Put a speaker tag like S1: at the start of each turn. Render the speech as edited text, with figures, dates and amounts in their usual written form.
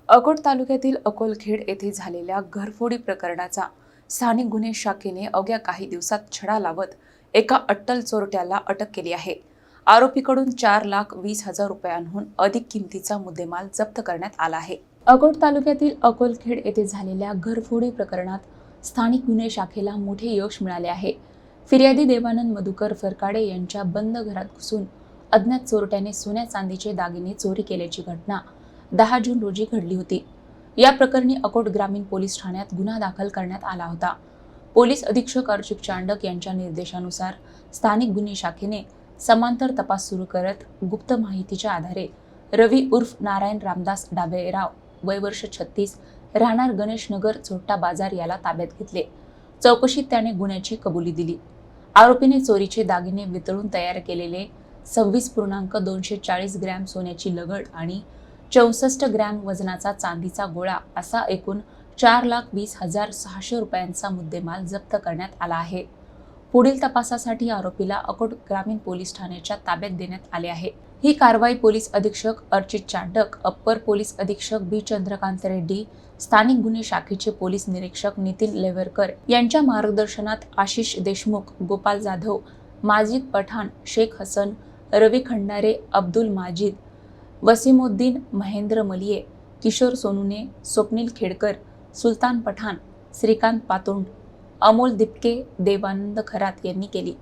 S1: अकोट तालुक्यातील अकोलखेड येथे झालेल्या घरफोडी प्रकरणाचा स्थानिक गुन्हे शाखेने अवघ्या काही दिवसात छडा लावत एका अट्टल चोरट्याला अटक केली आहे। आरोपीकडून 4,20,000 रुपयांहून अधिक किमतीचा मुद्देमाल जप्त करण्यात आला आहे। अकोट तालुक्यातील अकोलखेड येथे झालेल्या घरफोडी प्रकरणात स्थानिक गुन्हे शाखेला मोठे यश मिळाले आहे। फिर्यादी देवानंद मधुकर फरकाडे यांच्या बंद घरात घुसून अज्ञात चोरट्याने सोन्या चांदीचे दागिने चोरी केल्याची घटना 10 जून रोजी घडली होती। या प्रकरणी अकोट ग्रामीण पोलीस ठाण्यात गुन्हा दाखल करण्यात आला होता। पोलीस अधीक्षक अर्चित चांडक यांच्या निर्देशानुसार स्थानिक गुन्हे शाखेने समांतर तपास सुरू करत गुप्त माहितीच्या आधारे रवी उर्फ नारायण रामदास डाबेराव वय वर्ष 36 राहणार गणेश नगर झोट्टा बाजार याला ताब्यात घेतले। चौकशीत त्याने गुन्ह्याची कबुली दिली। आरोपीने चोरीचे दागिने वितळून तयार केलेले 26.240 ग्रॅम सोन्याची लगड आणि 64 ग्रॅम वजनाचा चांदीचा गोळा असा एकूण 4,20,600 रुपयांचा मुद्देमाल जप्त करण्यात आला आहे। पुढील तपासासाठी आरोपीला अकोट ग्रामीण पोलीस ठाण्याच्या ताब्यात देण्यात आले आहे। ही कारवाई पोलीस अधीक्षक अर्चित चांडक, अप्पर पोलीस अधीक्षक बी चंद्रकांत रेड्डी, स्थानिक गुन्हे शाखेचे पोलीस निरीक्षक नितीन लेवरकर यांच्या मार्गदर्शनात आशिष देशमुख, गोपाल जाधव, माजिद पठाण, शेख हसन, रवी खंडारे, अब्दुल माजिद, वसीमुद्दीन, महेंद्र मलिये, किशोर सोनुने, स्वप्नील खेडकर, सुलतान पठाण, श्रीकांत पातोंड, अमोल दिपके, देवानंद खरात यांनी केली।